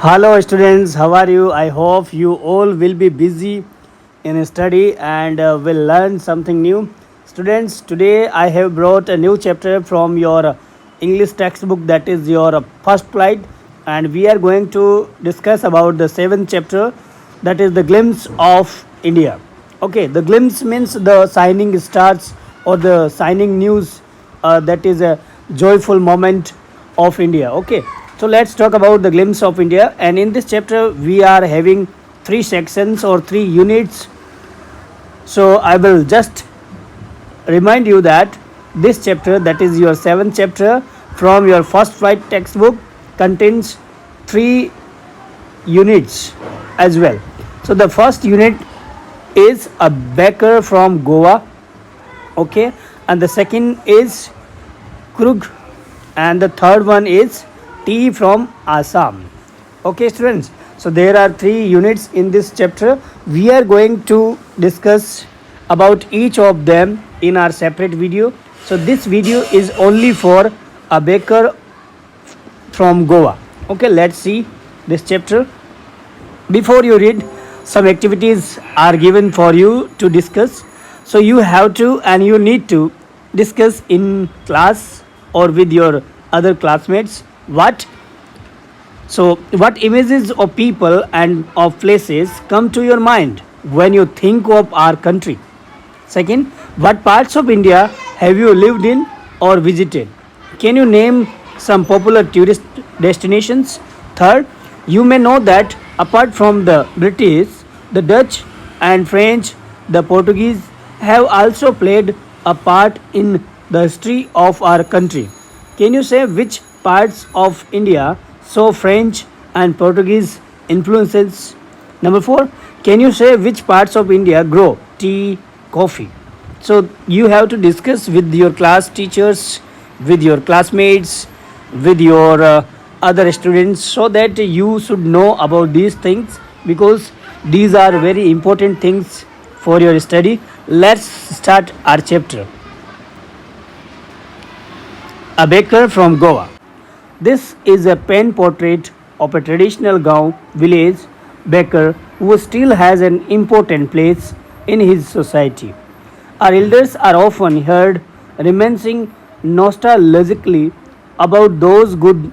Hello students, how are you? I hope you all will be busy in study and will learn something new. Students, today I have brought a new chapter from your English textbook, that is your first flight, and we are going to discuss about the seventh chapter, that is the glimpse of India. Okay, the glimpse means the signing starts or the signing news, that is a joyful moment of India. Okay, so let's talk about the glimpse of India. And in this chapter, we are having three sections or three units. So I will just remind you that this chapter, that is your seventh chapter from your first flight textbook, contains three units as well. So the first unit is a baker from Goa, okay, and the second is Krug, and the third one is tea from Assam. Okay, students. So there are three units in this chapter. We are going to discuss about each of them in our separate video. So this video is only for a baker from Goa. Okay, let's see this chapter. Before you read, some activities are given for you to discuss. So you have to and you need to discuss in class or with your other classmates what images of people and of places come to your mind when you think of our country? Second, what parts of India have you lived in or visited? Can you name some popular tourist destinations? Third, you may know that apart from the British, the Dutch and French, the Portuguese have also played a part in the history of our country. Can you say which parts of India saw French and Portuguese influences? Number four, can you say which parts of India grow tea, coffee? So you have to discuss with your class teachers, with your classmates, with your other students, so that you should know about these things, because these are very important things for your study. Let's start our chapter. A baker from Goa. This is a pen portrait of a traditional Gaon village baker who still has an important place in his society. Our elders are often heard reminiscing nostalgically about those good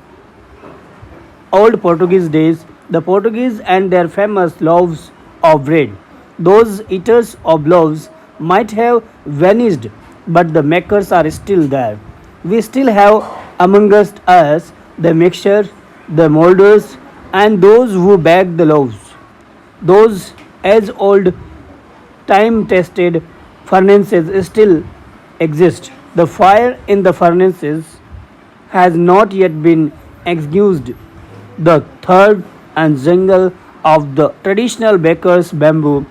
old Portuguese days, the Portuguese and their famous loaves of bread. Those eaters of loaves might have vanished, but the makers are still there. We still have amongst us the mixers, the molders, and those who bake the loaves. Those as old time tested furnaces still exist. The fire in the furnaces has not yet been extinguished. The third and jingle of the traditional baker's bamboo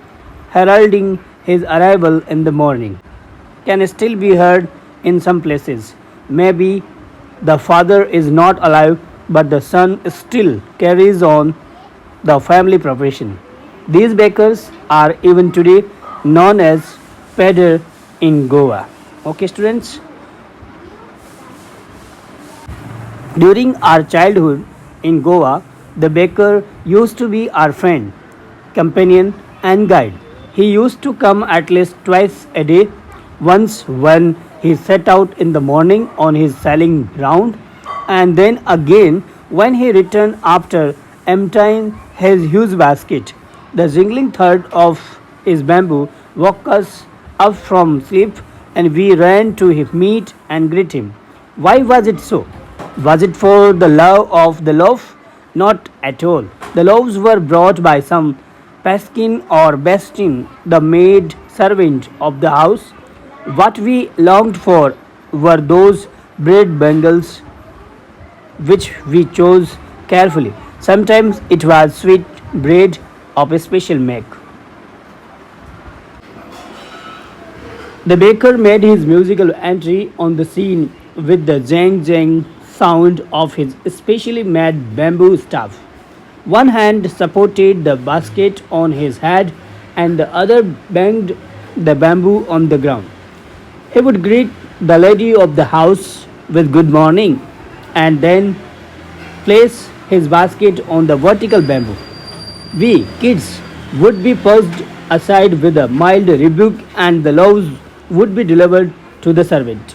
heralding his arrival in the morning can still be heard in some places. Maybe the father is not alive, but the son still carries on the family profession. These bakers are even today known as pedder in Goa. Okay, students. During our childhood in Goa, the baker used to be our friend, companion, and guide. He used to come at least twice a day, once when he set out in the morning on his sailing round, and then again when he returned after emptying his huge basket. The jingling third of his bamboo woke us up from sleep, and we ran to meet and greet him. Why was it so? Was it for the love of the loaf? Not at all. The loaves were brought by some Paskin or Bestin, the maid servant of the house. What we longed for were those bread bundles which we chose carefully. Sometimes it was sweet bread of a special make. The baker made his musical entry on the scene with the jang jang sound of his specially made bamboo staff. One hand supported the basket on his head and the other banged the bamboo on the ground. He would greet the lady of the house with good morning and then place his basket on the vertical bamboo. We kids would be pushed aside with a mild rebuke and the loaves would be delivered to the servant.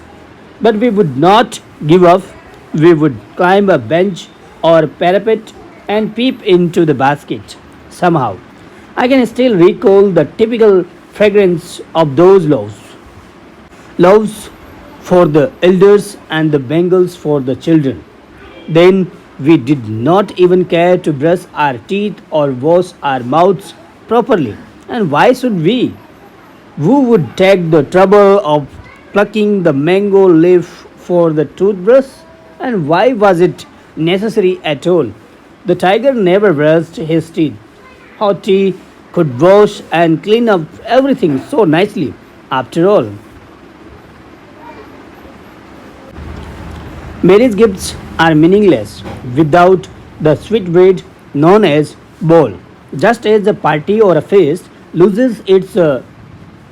But we would not give up. We would climb a bench or parapet and peep into the basket. Somehow, I can still recall the typical fragrance of those loaves. Loaves for the elders and the bangles for the children. Then we did not even care to brush our teeth or wash our mouths properly. And why should we? Who would take the trouble of plucking the mango leaf for the toothbrush? And why was it necessary at all? The tiger never brushed his teeth. Hotty could wash and clean up everything so nicely. After all, Mary's gifts are meaningless without the sweetbread known as bowl. Just as a party or a feast loses its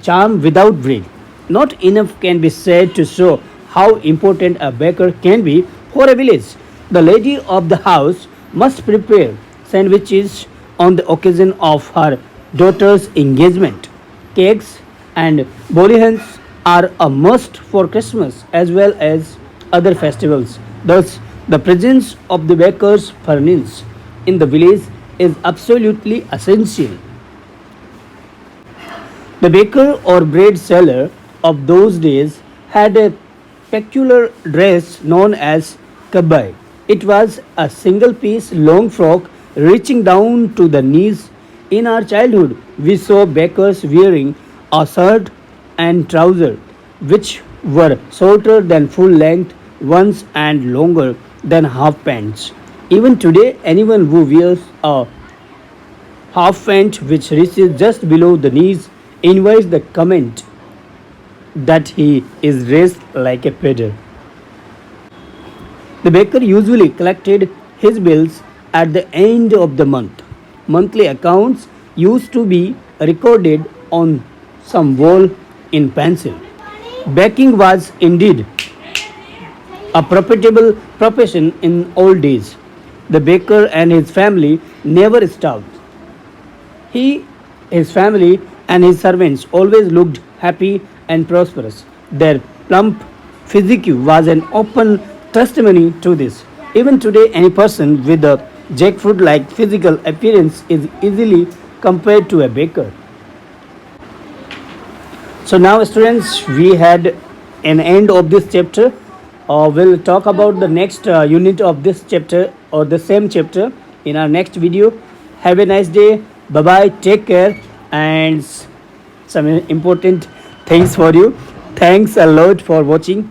charm without bread. Not enough can be said to show how important a baker can be for a village. The lady of the house must prepare sandwiches on the occasion of her daughter's engagement. Cakes and bolihans are a must for Christmas as well as other festivals. Thus, the presence of the baker's furnace in the village is absolutely essential. The baker or bread seller of those days had a peculiar dress known as kabai. It was a single piece long frock reaching down to the knees. In our childhood, we saw bakers wearing a shirt and trousers which were shorter than full length ones and longer than half pants. Even today, anyone who wears a half pant which reaches just below the knees invites the comment that he is dressed like a pedder. The baker usually collected his bills at the end of the month. Monthly accounts used to be recorded on some wall in pencil. Baking was indeed a profitable profession in old days. The baker and his family never starved. He, his family, and his servants always looked happy and prosperous. Their plump physique was an open testimony to this. Even today, any person with a jackfruit like physical appearance is easily compared to a baker. So, now, students, we had an end of this chapter. We'll talk about the next unit of this chapter or the same chapter in our next video. Have a nice day. Bye bye. Take care. And some important things for you. Thanks a lot for watching.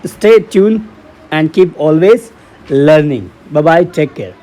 Stay tuned and keep always learning. Bye bye. Take care.